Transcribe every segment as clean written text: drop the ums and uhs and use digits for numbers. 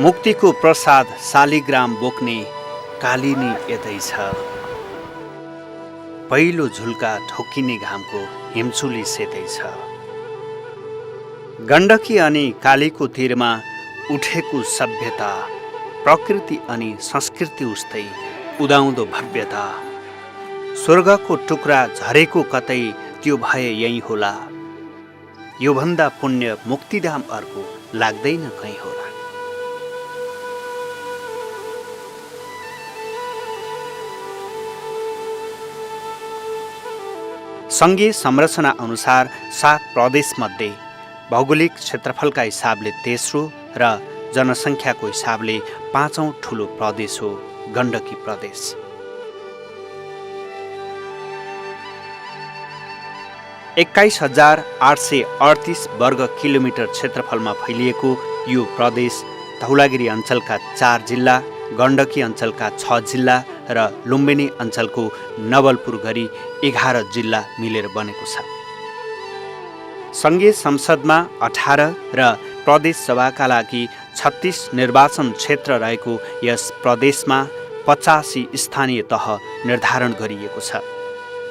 मुक्तिको प्रसाद शालिग्राम बोक्ने कालिनी यतै छ। पहिलो झुल्का ठोक्किने घामको हिमचुली सेतै छ। गण्डकी अनि कालीको तीरमा उठेको सभ्यता, प्रकृति अनि संस्कृति उस्तै उदाउँदो भव्यता। स्वर्गको टुक्रा झरेको कतै त्यो भए यही होला। योभन्दा पुण्य मुक्तिधाम अर्को लाग्दैन कहीँ होला। सङ्घीय संरचना अनुसार 7 प्रदेशमध्ये भौगोलिक क्षेत्रफलका हिसाबले तेस्रो र जनसङ्ख्याको हिसाबले 5औं ठुलो प्रदेश हो गण्डकी प्रदेश। $21,838 वर्ग किलोमिटर क्षेत्रफलमा फैलिएको यो प्रदेश धौलागिरी अञ्चलका 4 जिल्ला, गण्डकी अञ्चलका 6 जिल्ला र लुम्बिनी अञ्चलको नवलपुर गरी 11 जिल्ला मिलेर बनेको छ। सङ्घीय संसदमा 18 र प्रदेश सभाका लागि 36 निर्वाचन क्षेत्र रहेको यस प्रदेशमा 85 स्थानीय तह निर्धारण गरिएको छ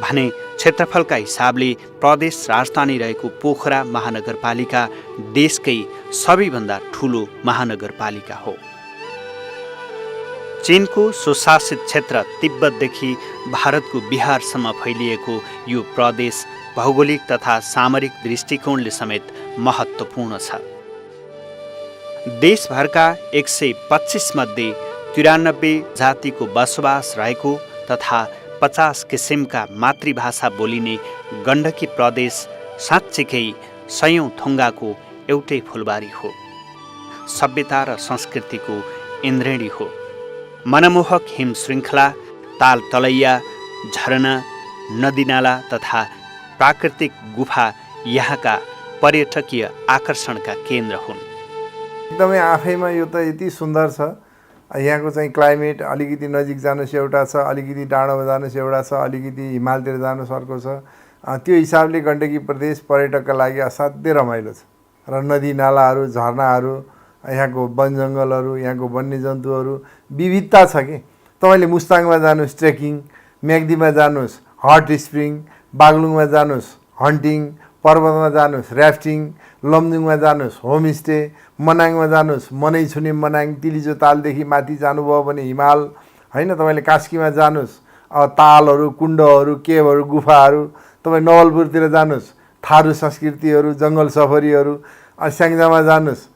भने क्षेत्रफलका हिसाबले प्रदेश राजधानी रहेको पोखरा महानगरपालिका देशकै सबैभन्दा ठुलो महानगरपालिका हो। चीनको स्वशासित क्षेत्र तिब्बतदेखि भारतको बिहारसम्म फैलिएको यो प्रदेश भौगोलिक तथा सामरिक दृष्टिकोणले समेत महत्त्वपूर्ण छ। देशभरका 125 मध्ये 93 जातिको बसोबास रहेको तथा 50 किसिमका मातृभाषा बोलिने गण्डकी प्रदेश साँच्चीकै सयौं थुङ्गाको एउटै फुलबारी हो। सभ्यता र संस्कृतिको इन्द्रेणी हो। मनमोहक हिम श्रृङ्खला, ताल तलैया, झरना, नदीनाला तथा प्राकृतिक गुफा यहाँका पर्यटकीय आकर्षणका केन्द्र हुन्। एकदमै आफैमा यो त यति सुन्दर छ। यहाँको चाहिँ क्लाइमेट अलिकति नजिक जानुहोस् एउटा छ, अलिकति टाढोमा जानुहोस् एउटा छ, अलिकति हिमालतिर जानुहोस् अर्को छ। त्यो हिसाबले गण्डकी प्रदेश पर्यटकका लागि असाध्यै रमाइलो छ र नदीनालाहरू, झरनाहरू, यहाँको वन जङ्गलहरू, यहाँको वन्यजन्तुहरू विविधता छ कि। तपाईँले मुस्ताङमा जानुहोस् ट्रेकिङ, म्याग्दीमा जानुहोस् हट स्प्रिङ, बागलुङमा जानुहोस् हन्टिङ, पर्वतमा जानुहोस् ऱ्याफ्टिङ, लमजुङमा जानुहोस् होमस्टे, मनाङमा जानुहोस् मनै छुने मनाङ, तिलिजो तालदेखि माथि जानुभयो भने हिमाल होइन। तपाईँले कास्कीमा जानुहोस् तालहरू, कुण्डहरू, केभहरू, गुफाहरू। तपाईँ नवलपुरतिर जानुहोस् थारू संस्कृतिहरू, जङ्गल सफारीहरू। स्याङ्जामा जानुहोस्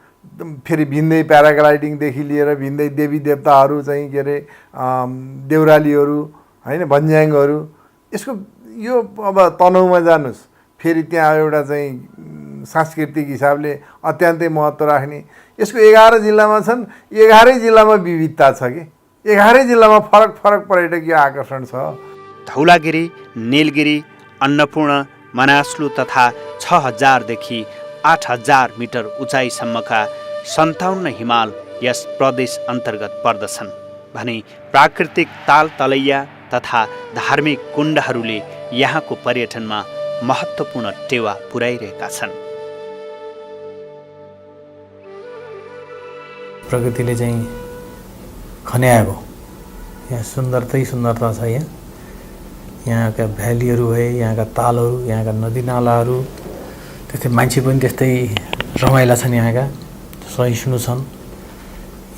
फेरि भिन्दै प्याराग्लाइडिङदेखि लिएर भिन्दै देवी देवताहरू चाहिँ के अरे देउरालीहरू होइन, भन्ज्याङहरू। यसको यो अब तनहुँमा जानुहोस् फेरि त्यहाँ एउटा चाहिँ सांस्कृतिक हिसाबले अत्यन्तै महत्त्व राख्ने। यसको 11 जिल्लामा छन्, 11 जिल्लामा विविधता छ कि। 11 जिल्लामा फरक फरक पर्यटकीय आकर्षण छ। धौलागिरी, नीलगिरी, अन्नपूर्ण, मनास्लु तथा 6000 देखि 8000 मिटर उचाइसम्मका 57 हिमाल यस प्रदेश अन्तर्गत पर्दछन् भने प्राकृतिक ताल तलैया तथा धार्मिक कुण्डहरूले यहाँको पर्यटनमा महत्त्वपूर्ण टेवा पुर्याइरहेका छन्। प्रकृतिले चाहिँ खन्याएको यहाँ सुन्दरता छ। यहाँका भ्यालीहरू भए, यहाँका तालहरू, यहाँका नदीनालाहरू, त्यस्तै मान्छे पनि त्यस्तै रमाइला छन्। यहाँका सहिष्णु छन्।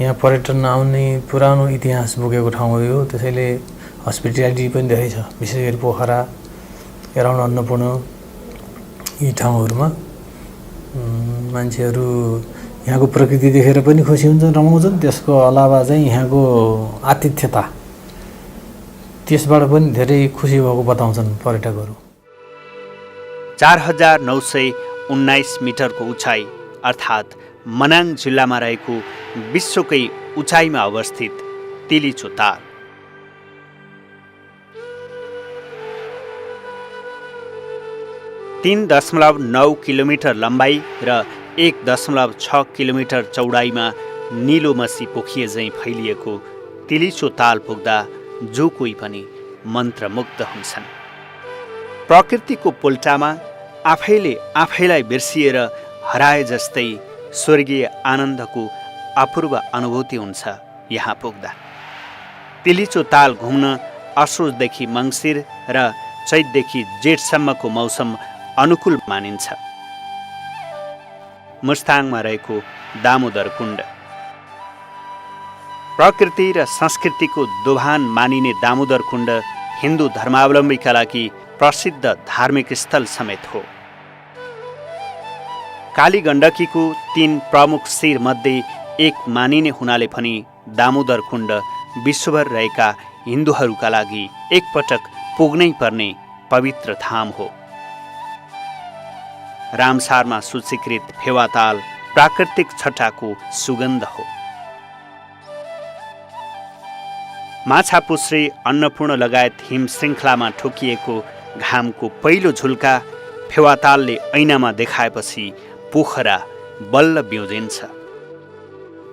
यहाँ पर्यटन आउने पुरानो इतिहास बोकेको ठाउँ हो यो। त्यसैले हस्पिटालिटी पनि धेरै छ, विशेष गरी पोखरा, एराउन्ड अन्नपूर्ण यी ठाउँहरूमा मान्छेहरू यहाँको प्रकृति देखेर पनि खुसी हुन्छन्, रमाउँछन्। त्यसको अलावा चाहिँ यहाँको आतिथ्यता त्यसबाट पनि धेरै खुसी भएको बताउँछन् पर्यटकहरू। 4919 मिटरको उचाइ अर्थात् मनाङ जिल्लामा रहेको विश्वकै उचाइमा अवस्थित तिलिचो ताल। तीन 3.9 किलोमिटर लम्बाइ र 1.6 किलोमिटर चौडाइमा निलो मसी पोखिए झैँ फैलिएको तिलिचो ताल पुग्दा जो कोही पनि मन्त्रमुग्ध हुन्छन्। प्रकृतिको पोल्टामा आफैले आफैलाई बिर्सिएर हराए जस्तै स्वर्गीय आनन्दको अपूर्व अनुभूति हुन्छ यहाँ पुग्दा। तिलिचो ताल घुम्न असोजदेखि मङ्सिर र चैतदेखि जेठसम्मको मौसम अनुकूल मानिन्छ। मुस्ताङमा रहेको दामोदर कुण्ड। प्रकृति र संस्कृतिको दोभान मानिने दामोदर कुण्ड हिन्दू धर्मावलम्बीका लागि प्रसिद्ध धार्मिक स्थल समेत हो। काली गण्डकीको 3 प्रमुख शिरमध्ये एक मानिने हुनाले पनि दामोदर कुण्ड विश्वभर रहेका हिन्दूहरूका लागि एकपटक पुग्नै पर्ने पवित्र धाम हो। रामसारमा सूचीकृत फेवाताल प्राकृतिक छटाको सुगन्ध हो। माछापुच्छ्रे, अन्नपूर्ण लगायत हिम श्रृङ्खलामा ठोकिएको घामको पहिलो झुल्का फेवातालले ऐनामा देखाएपछि पोखरा बल्ल बिउजिन्छ।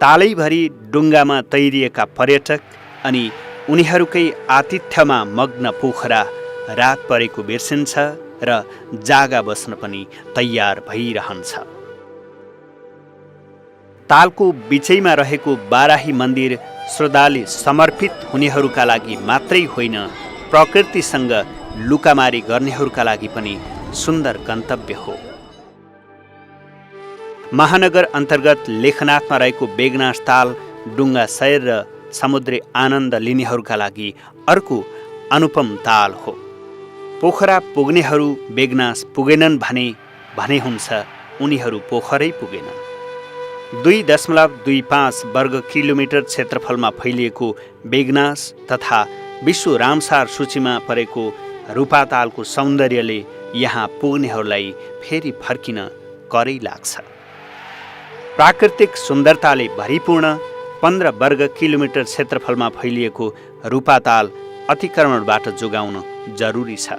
तालैभरि डुङ्गामा तैरिएका पर्यटक अनि उनीहरूकै आतिथ्यमा मग्न पोखरा रात परेको बिर्सिन्छ र जागा बस्न पनि तयार भइरहन्छ। तालको बिचैमा रहेको बाराही मन्दिर श्रद्धाले समर्पित हुनेहरूका लागि मात्रै होइन, प्रकृतिसँग लुकामारी गर्नेहरूका लागि पनि सुन्दर गन्तव्य हो। महानगर अन्तर्गत लेखनाथमा रहेको बेगनास ताल डुङ्गा सैर र समुद्री आनन्द लिनेहरूका लागि अर्को अनुपम ताल हो। पोखरा पुग्नेहरू बेगनास पुगेनन् भने हुन्छ उनीहरू पोखरै पुगेनन्। 2.25 वर्ग किलोमिटर क्षेत्रफलमा फैलिएको बेगनास तथा विश्व रामसार सूचीमा परेको रूपातालको सौन्दर्यले यहाँ पुग्नेहरूलाई फेरि फर्किन करै लाग्छ। प्राकृतिक सुन्दरताले भरिपूर्ण 15 वर्ग किलोमिटर क्षेत्रफलमा फैलिएको रूपाताल अतिक्रमणबाट जोगाउन जरुरी छ।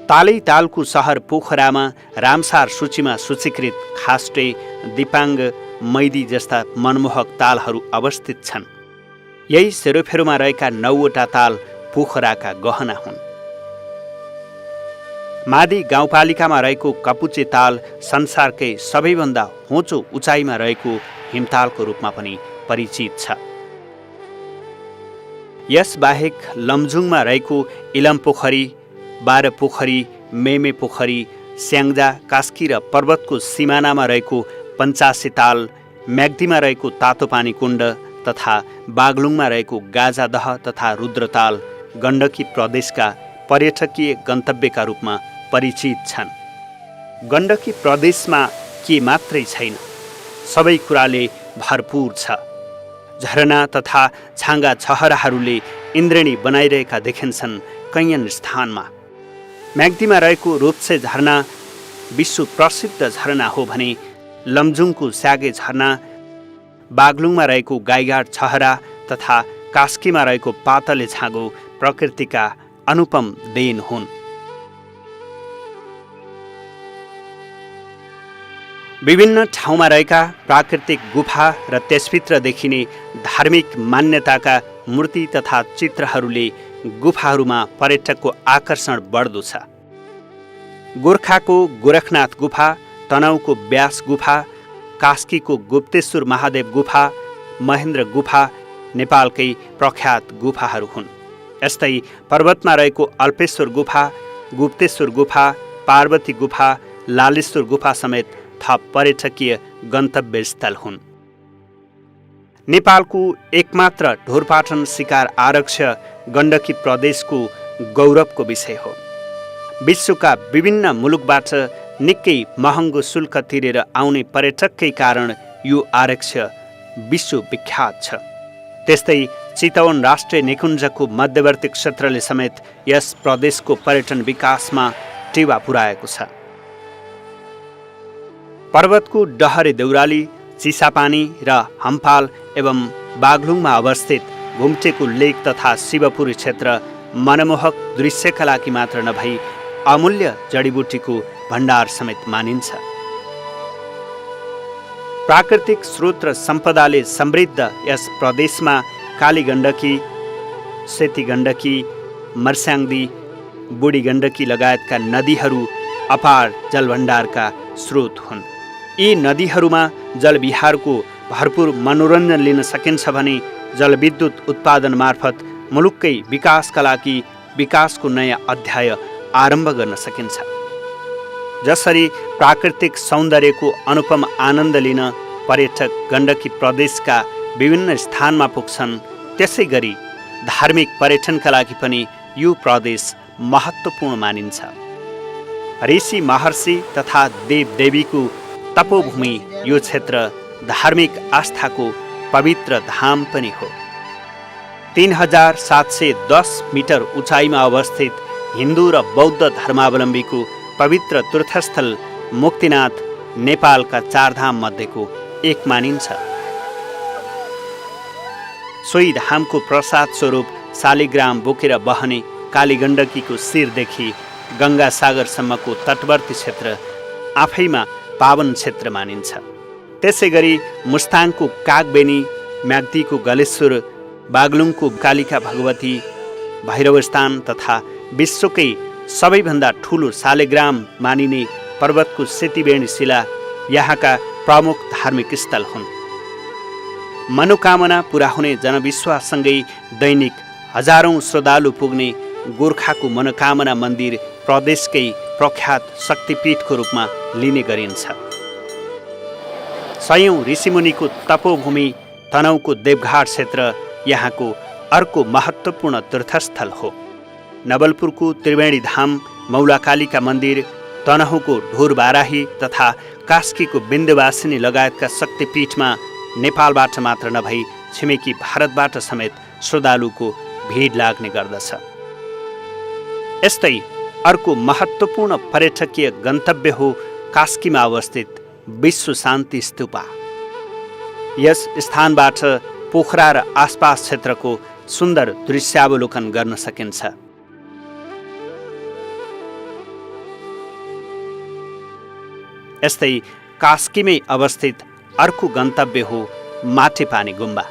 तालैतालको सहर पोखरामा रामसार सूचीमा सूचीकृत खास्टे, दिपाङ्ग, मैदी जस्ता मनमोहक तालहरू अवस्थित छन्। यही सेरोफेरोमा रहेका 9वटा ताल पोखराका गहना हुन्। मादी गाउँपालिकामा रहेको कपुचे ताल संसारकै सबैभन्दा होचो उचाइमा रहेको हिमतालको रूपमा पनि परिचित छ। यसबाहेक लमजुङमा रहेको इलम पोखरी, बाह्र पोखरी, मेमे पोखरी, स्याङ्जा, कास्की र पर्वतको सिमानामा रहेको पञ्चासे ताल, म्याग्दीमा रहेको तातोपानी कुण्ड तथा बागलुङमा रहेको गाजादह तथा रुद्रताल गण्डकी प्रदेशका पर्यटकीय गन्तव्यका रूपमा परिचित छन्। गण्डकी प्रदेशमा के मात्रै छैन, सबै कुराले भरपूर छ। झरना तथा छाँगा छहराहरूले इन्द्रेणी बनाइरहेका देखिन्छन् कैयन स्थानमा। म्याग्दीमा रहेको रूपसे झरना विश्व प्रसिद्ध झरना हो भने लमजुङको स्यागे झरना, बागलुङमा रहेको गाईघाट छहरा तथा कास्कीमा रहेको पातले छाँगो प्रकृतिका अनुपम देन हुन्। विभिन्न ठाउँमा रहेका प्राकृतिक गुफा र त्यसभित्र देखिने धार्मिक मान्यताका मूर्ति तथा चित्रहरूले गुफाहरूमा पर्यटकको आकर्षण बढ्दो छ। गोर्खाको गोरखनाथ गुफा, तनहुँको व्यास गुफा, कास्कीको गुप्तेश्वर महादेव गुफा, महेन्द्र गुफा नेपालकै प्रख्यात गुफाहरू हुन्। यस्तै पर्वतमा रहेको अल्पेश्वर गुफा, गुप्तेश्वर गुफा, पार्वती गुफा, लालेश्वर गुफा समेत थप पर्यटकीय गन्तव्य स्थल हुन्। नेपालको एकमात्र ढोरपाटन शिकार आरक्ष गण्डकी प्रदेशको गौरवको विषय हो। विश्वका विभिन्न मुलुकबाट निकै महँगो शुल्क तिरेर आउने पर्यटककै कारण यो आरक्ष विश्वविख्यात छ। त्यस्तै चितवन राष्ट्रिय निकुञ्जको मध्यवर्ती क्षेत्रले समेत यस प्रदेशको पर्यटन विकासमा टेवा पुर्याएको छ। पर्वतको डहरे देउराली, चिसापानी र हम्पाल एवं बागलुङमा अवस्थित घुम्टेको लेक तथा शिवपुरी क्षेत्र मनमोहक दृश्यका लागि मात्र नभई अमूल्य जडीबुटीको भण्डार समेत मानिन्छ। प्राकृतिक स्रोत र सम्पदाले समृद्ध यस प्रदेशमा काली गण्डकी, सेती गण्डकी, मर्स्याङ्दी, बुढी गण्डकी लगायतका नदीहरू अपार जलभण्डारका स्रोत हुन्। यी नदीहरूमा जलविहारको भरपूर मनोरञ्जन लिन सकिन्छ भने जलविद्युत उत्पादन मार्फत मुलुककै विकासका लागि विकासको नयाँ अध्याय आरम्भ गर्न सकिन्छ। जसरी प्राकृतिक सौन्दर्यको अनुपम आनन्द लिन पर्यटक गण्डकी प्रदेशका विभिन्न स्थानमा पुग्छन्, त्यसै गरी धार्मिक पर्यटनका लागि पनि यो प्रदेश महत्त्वपूर्ण मानिन्छ। ऋषि महर्षि तथा देवदेवीको तपोभूमि यो क्षेत्र धार्मिक आस्थाको पवित्र धाम पनि हो। 3710 मिटर उचाइमा अवस्थित हिन्दू र बौद्ध धर्मावलम्बीको पवित्र तीर्थस्थल मुक्तिनाथ नेपालका 4 धाम मध्येको एक मानिन्छ। सोही धामको प्रसाद स्वरूप शालिग्राम बोकेर बहने कालीगण्डकीको शिरदेखि गङ्गासागरसम्मको तटवर्ती क्षेत्र आफैमा पावन क्षेत्र मानिन्छ। त्यसै गरी मुस्ताङको कागबेनी, म्याग्दीको गलेश्वर, बागलुङको कालिका भगवती, भैरवस्थान तथा विश्वकै सबैभन्दा ठुलो शालिग्राम मानिने पर्वतको सेतीबेणी शिला यहाँका प्रमुख धार्मिक स्थल हुन्। मनोकामना पुरा हुने जनविश्वाससँगै दैनिक हजारौं श्रद्धालु पुग्ने गोर्खाको मनोकामना मन्दिर प्रदेशकै प्रख्यात शक्तिपीठको रूपमा लिने गरिन्छ। सयौं ऋषिमुनिको तपोभूमि तनहुँको देवघाट क्षेत्र यहाँको अर्को महत्त्वपूर्ण तीर्थस्थल हो। नवलपुरको त्रिवेणी धाम, मौलाकालीका मन्दिर, तनहुँको ढोरबाराही तथा कास्कीको विन्ध्यवासिनी लगायतका शक्तिपीठमा नेपालबाट मात्र नभई छिमेकी भारतबाट समेत श्रद्धालुको भिड लाग्ने गर्दछ। यस्तै अर्को महत्त्वपूर्ण पर्यटकीय गन्तव्य हो कास्कीमा अवस्थित विश्व शान्ति स्तूपा। यस स्थानबाट पोखरा र आसपास क्षेत्रको सुन्दर दृश्यावलोकन गर्न सकिन्छ। यस्तै कास्कीमै अवस्थित अर्को गन्तव्य हो माटेपानी गुम्बा।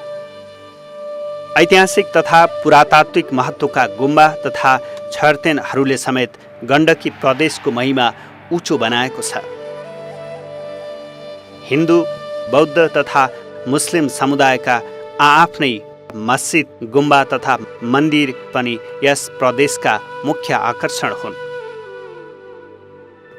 ऐतिहासिक तथा पुरातात्विक महत्त्वका गुम्बा तथा छर्तेनहरूले समेत गण्डकी प्रदेशको महिमा उच्च बनाएको छ। हिन्दू, बौद्ध तथा मुस्लिम समुदायका आआफ्नै मस्जिद, गुम्बा तथा मन्दिर पनि यस प्रदेशका मुख्य आकर्षण हुन्।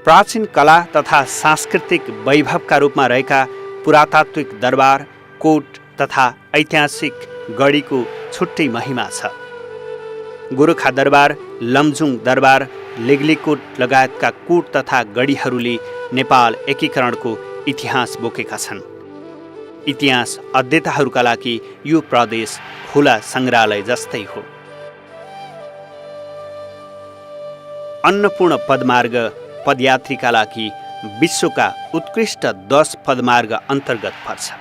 प्राचीन कला तथा सांस्कृतिक वैभवका रूपमा रहेका पुरातात्विक दरबार, कोट तथा ऐतिहासिक गढीको छुट्टै महिमा छ। गोरखा दरबार, लमजुङ दरबार, लिग्लिकोट लगायतका कोट तथा गढीहरूले नेपाल एकीकरणको इतिहास बोकेका छन्। इतिहास अध्येताहरूका लागि यो प्रदेश खुला सङ्ग्रहालय जस्तै हो। अन्नपूर्ण पदमार्ग पदयात्रीका लागि विश्वका उत्कृष्ट 10 पदमार्ग अन्तर्गत पर्छ।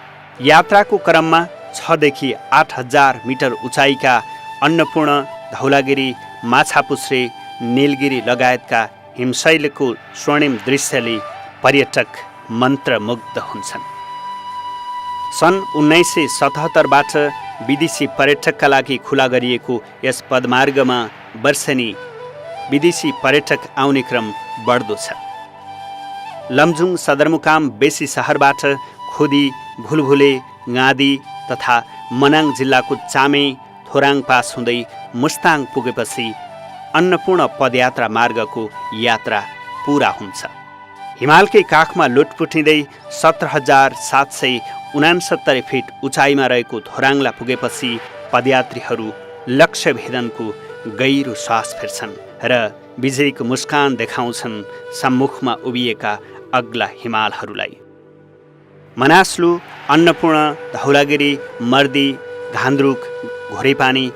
यात्राको क्रममा 6 देखि 8000 मिटर उचाइका अन्नपूर्ण, धौलागिरी, माछापुच्छ्रे, नीलगिरी लगायतका हिमशैलको स्वर्णिम दृश्यले पर्यटक मन्त्रमुग्ध हुन्छन्। सन् 1977बाट विदेशी पर्यटकका लागि खुला गरिएको यस पदमार्गमा वर्षेनी विदेशी पर्यटक आउने क्रम बढ्दो छ। लमजुङ सदरमुकाम बेसी सहरबाट खुदी, भुलभुले, गादी तथा मनाङ जिल्लाको चामे, थोराङ पास हुँदै मुस्ताङ पुगेपछि अन्नपूर्ण पदयात्रा मार्गको यात्रा पुरा हुन्छ। हिमालकै काखमा लुटपुटिँदै 17,769 फिट उचाइमा रहेको धोराङला पुगेपछि पदयात्रीहरू लक्ष्य भेदनको गहिरो श्वास फेर्छन् र विजयको मुस्कान देखाउँछन् सम्मुखमा उभिएका अग्ला हिमालहरूलाई। मनासलु, अन्नपूर्ण, धौलागिरी, मर्दी, घान्द्रुक, घोरेपानी,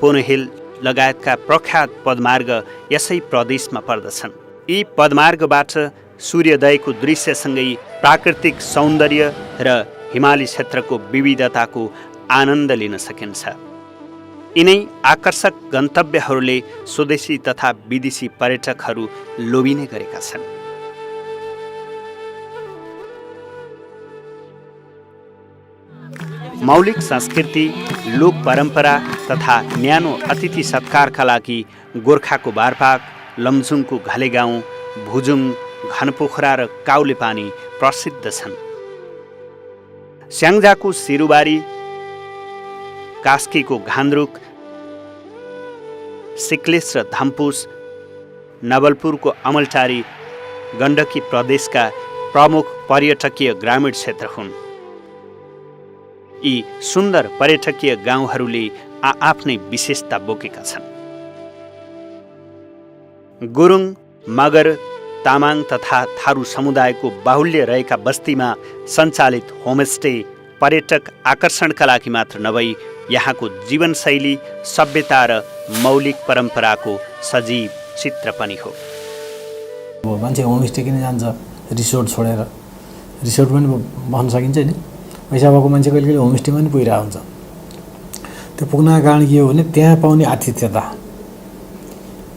पोनहिल लगायतका प्रख्यात पदमार्ग यसै प्रदेशमा पर्दछन्। यी पदमार्गबाट सूर्योदयको दृश्यसँगै प्राकृतिक सौन्दर्य र हिमाली क्षेत्रको विविधताको आनन्द लिन सकिन्छ। यिनै आकर्षक गन्तव्यहरूले स्वदेशी तथा विदेशी पर्यटकहरू लोभिने गरेका छन्। मौलिक संस्कृति, लोक परम्परा तथा न्यानो अतिथि सत्कारका लागि गोर्खाको बारपाक, लमजुङको घलेगाउँ, भुजुङ, घनपोखरा र काउलेपानी प्रसिद्ध छन्। स्याङ्जाको सिरुबारी, कास्कीको घान्द्रुक, सिक्लिस र धम्पुस, नवलपुरको अमलटारी गण्डकी प्रदेशका प्रमुख पर्यटकीय ग्रामीण क्षेत्र हुन्। यी सुन्दर पर्यटकीय गाउँहरूले आफ्नै विशेषता बोकेका छन्। गुरुङ, मगर, तामाङ तथा थारू समुदायको बाहुल्य रहेका बस्तीमा सञ्चालित होमस्टे पर्यटक आकर्षणका लागि मात्र नभई यहाँको जीवनशैली, सभ्यता र मौलिक परम्पराको सजीव चित्र पनि हो। मान्छे होमस्टे किन जान्छ? रिसोर्ट छोडेर। रिसोर्ट पनि भन्न सकिन्छ नि, पैसा भएको मान्छे कहिले कहिले होमस्टेमा पनि पुगिरहेको हुन्छ। त्यो पुग्नको कारण के हो भने त्यहाँ पाउने आतिथ्यता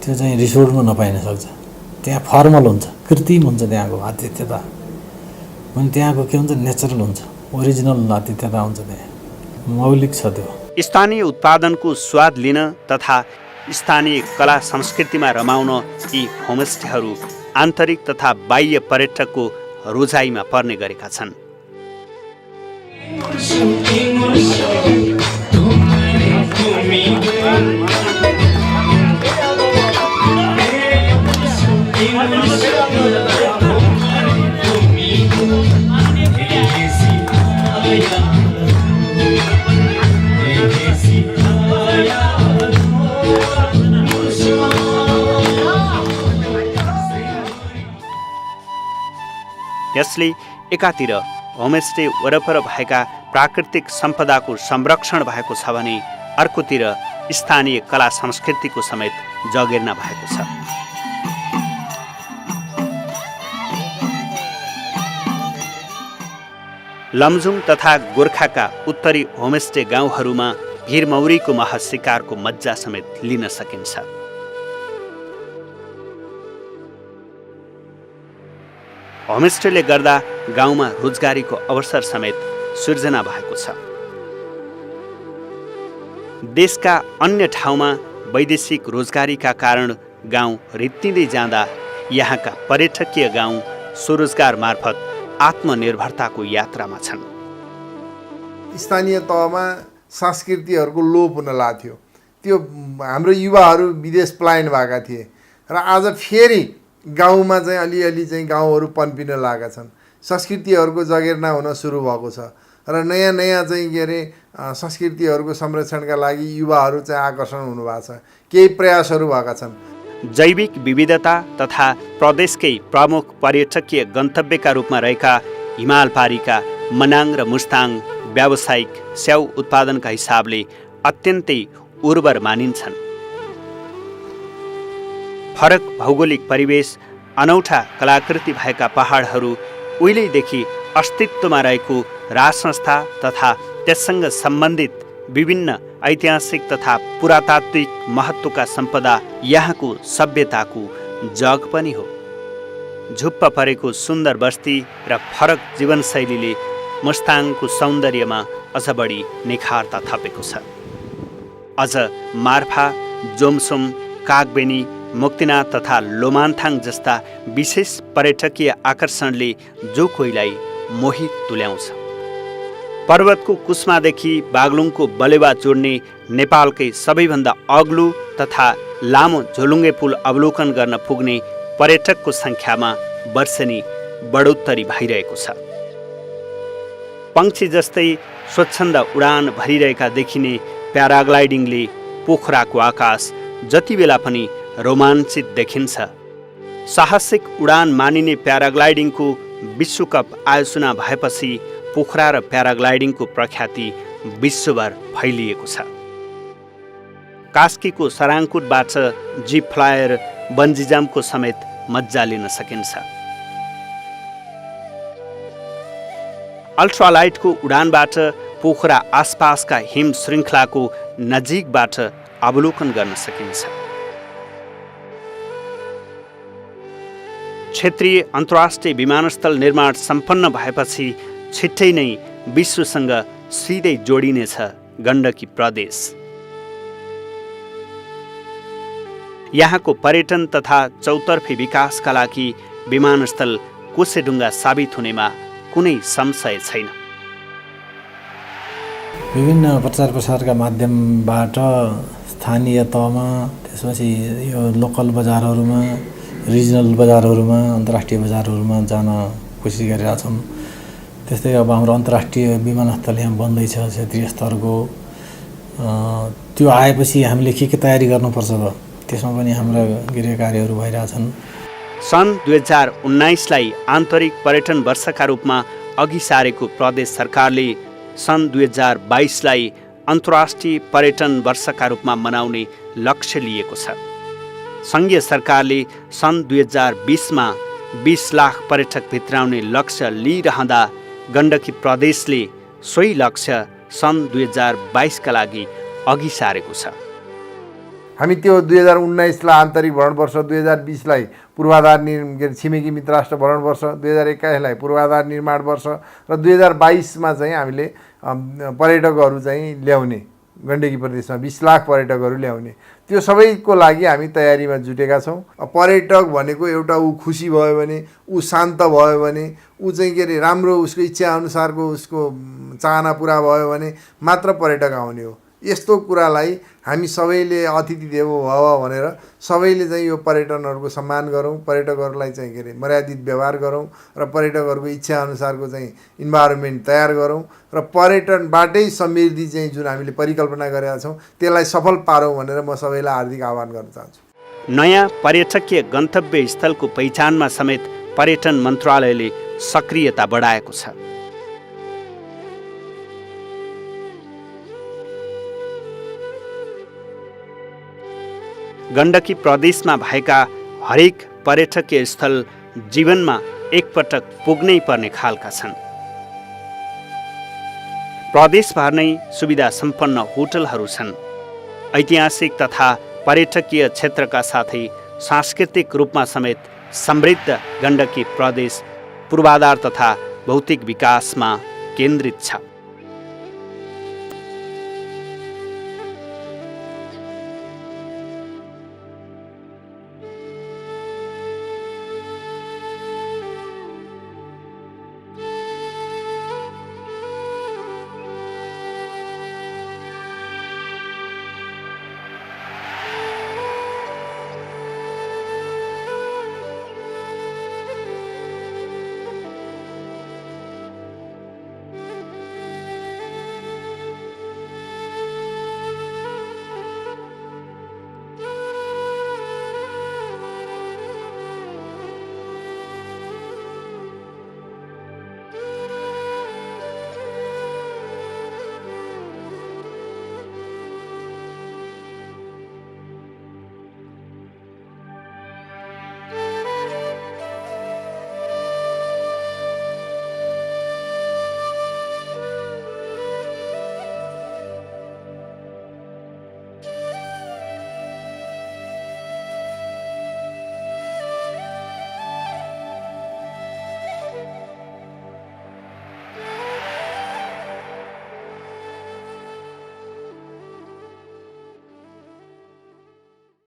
त्यो चाहिँ रिसोर्टमा नपाइन सक्छ। त्यहाँ फर्मल हुन्छ, कृत्रिम हुन्छ त्यहाँको आतिथ्यता। भने त्यहाँको के हुन्छ, नेचरल हुन्छ, ओरिजिनल आतिथ्यता हुन्छ, त्यहाँ मौलिक छ त्यो। स्थानीय उत्पादनको स्वाद लिन तथा स्थानीय कला संस्कृतिमा रमाउन यी होमस्टेहरू आन्तरिक तथा बाह्य पर्यटकको रोजाइमा पर्ने गरेका छन्। यसले एकातिर होमस्टे वरपर भएका प्राकृतिक सम्पदाको संरक्षण भएको छ भने अर्कोतिर स्थानीय कला संस्कृतिको समेत जगेर्ना भएको छ। लमजुङ तथा गोर्खाका उत्तरी होमस्टे गाउँहरूमा भिरमौरीको मह शिकारको मज्जा समेत लिन सकिन्छ। होमस्टेले गर्दा गाउँमा रोजगारीको अवसर समेत सिर्जना भएको छ। देशका अन्य ठाउँमा वैदेशिक रोजगारीका कारण गाउँ रित्तिँदै जाँदा यहाँका पर्यटकीय गाउँ स्वरोजगार मार्फत आत्मनिर्भरताको यात्रामा छन्। स्थानीय तहमा संस्कृतिहरूको लोप हुन लाग्थ्यो। त्यो हाम्रो युवाहरू विदेश पलायन भएका थिए र आज फेरि गाउँमा चाहिँ अलिअलि चाहिँ गाउँहरू पन्पिन लागेका छन्। संस्कृतिहरूको जगेर्ना हुन सुरु भएको छ र नयाँ नयाँ चाहिँ के अरे संस्कृतिहरूको संरक्षणका लागि युवाहरू चाहिँ आकर्षण हुनुभएको छ। केही प्रयासहरू भएका छन्। जैविक विविधता तथा प्रदेशकै प्रमुख पर्यटकीय गन्तव्यका रूपमा रहेका हिमालपारीका मनाङ र मुस्ताङ व्यावसायिक स्याउ उत्पादनका हिसाबले अत्यन्तै उर्वर मानिन्छन्। फरक भौगोलिक परिवेश, अनौठा कलाकृति भएका पहाडहरू, उहिलेदेखि अस्तित्वमा रहेको राजसंस्था तथा त्यससँग सम्बन्धित विभिन्न ऐतिहासिक तथा पुरातात्विक महत्त्वका सम्पदा यहाँको सभ्यताको जग पनि हो। झुप्प परेको सुन्दर बस्ती र फरक जीवनशैलीले मुस्ताङको सौन्दर्यमा अझ बढी निखारता थपेको छ। अझ मार्फा, जोमसोम, कागबेनी, मुक्तिनाथ तथा लोमान्थाङ जस्ता विशेष पर्यटकीय आकर्षणले जो कोहीलाई मोहित तुल्याउँछ। पर्वतको कुस्मादेखि बागलुङको बलेवा जोड्ने नेपालकै सबैभन्दा अग्लो तथा लामो झोलुङ्गे पुल अवलोकन गर्न पुग्ने पर्यटकको सङ्ख्यामा वर्षेनी बढोत्तरी भइरहेको छ। पंक्षी जस्तै स्वच्छन्द उडान भरिरहेका देखिने प्याराग्लाइडिङले पोखराको आकाश जति बेला पनि रोमाञ्चित देखिन्छ। साहसिक उडान मानिने प्याराग्लाइडिङको विश्वकप आयोजना भएपछि पोखरा र प्याराग्लाइडिङको प्रख्याति विश्वभर फैलिएको छ। कास्कीको सराङकुटबाट जिप फ्लायर, बन्जी जम्पको समेत मज्जा लिन सकिन्छ। अल्ट्रालाइटको उडानबाट पोखरा आसपासका हिम श्रृङ्खलाको नजिकबाट अवलोकन गर्न सकिन्छ। क्षेत्रीय अन्तर्राष्ट्रिय विमानस्थल निर्माण सम्पन्न भएपछि छिट्टै नै विश्वसँग सिधै जोडिनेछ गण्डकी प्रदेश। यहाँको पर्यटन तथा चौतर्फी विकासका लागि विमानस्थल कोसेढुङ्गा साबित हुनेमा कुनै संशय छैन। विभिन्न प्रचार प्रसारका माध्यमबाट स्थानीय तहमा, त्यसपछि यो लोकल बजारहरूमा, रिजनल बजारहरूमा, अन्तर्राष्ट्रिय बजारहरूमा जान कोसिस गरिरहेछौँ। त्यस्तै अब हाम्रो अन्तर्राष्ट्रिय विमानस्थल यहाँ बन्दैछ क्षेत्रीय स्तरको, त्यो आएपछि हामीले के तयारी गर्नुपर्छ त त्यसमा पनि हाम्रा गृह कार्यहरू भइरहेछन्। सन् 2019लाई आन्तरिक पर्यटन वर्षका रूपमा अघि सारेको प्रदेश सरकारले सन् 2022लाई अन्तर्राष्ट्रिय पर्यटन वर्षका रूपमा मनाउने लक्ष्य लिएको छ। सङ्घीय सरकारले सन् 2020मा 20 लाख पर्यटक भित्राउने लक्ष्य लिइरहँदा गण्डकी प्रदेशले सोही लक्ष्य सन् 2022का लागि अघि सारेको छ। हामी त्यो 2019लाई आन्तरिक भ्रमण वर्ष, 2020लाई पूर्वाधार छिमेकी मित्र राष्ट्र भ्रमण वर्ष, 2021लाई पूर्वाधार निर्माण वर्ष र 2022मा चाहिँ हामीले पर्यटकहरू चाहिँ ल्याउने, गण्डकी प्रदेशमा 20 लाख पर्यटकहरू ल्याउने, त्यो सबैको लागि हामी तयारीमा जुटेका छौँ। पर्यटक भनेको एउटा ऊ खुसी भयो भने, ऊ शान्त भयो भने, ऊ चाहिँ के अरे राम्रो उसको इच्छा अनुसारको उसको चाहना पुरा भयो भने मात्र पर्यटक आउने हो। यस्तो कुरालाई हामी सबैले अतिथि देवो भव भनेर सबैले चाहिँ यो पर्यटनहरूको सम्मान गरौँ, पर्यटकहरूलाई चाहिँ के अरे मर्यादित व्यवहार गरौँ र पर्यटकहरूको इच्छा अनुसारको चाहिँ इन्भाइरोमेन्ट तयार गरौँ र पर्यटनबाटै समृद्धि चाहिँ जुन हामीले परिकल्पना गरेका छौँ त्यसलाई सफल पारौँ भनेर म सबैलाई हार्दिक आह्वान गर्न चाहन्छु। नयाँ पर्यटकीय गन्तव्य स्थलको पहिचानमा समेत पर्यटन मन्त्रालयले सक्रियता बढाएको छ। गण्डकी प्रदेशमा भएका हरेक पर्यटकीय स्थल जीवनमा एकपटक पुग्नै पर्ने खालका छन्। प्रदेशभर नै सुविधा सम्पन्न होटलहरू छन्। ऐतिहासिक तथा पर्यटकीय क्षेत्रका साथै सांस्कृतिक रूपमा समेत समृद्ध गण्डकी प्रदेश पूर्वाधार तथा भौतिक विकासमा केन्द्रित छ।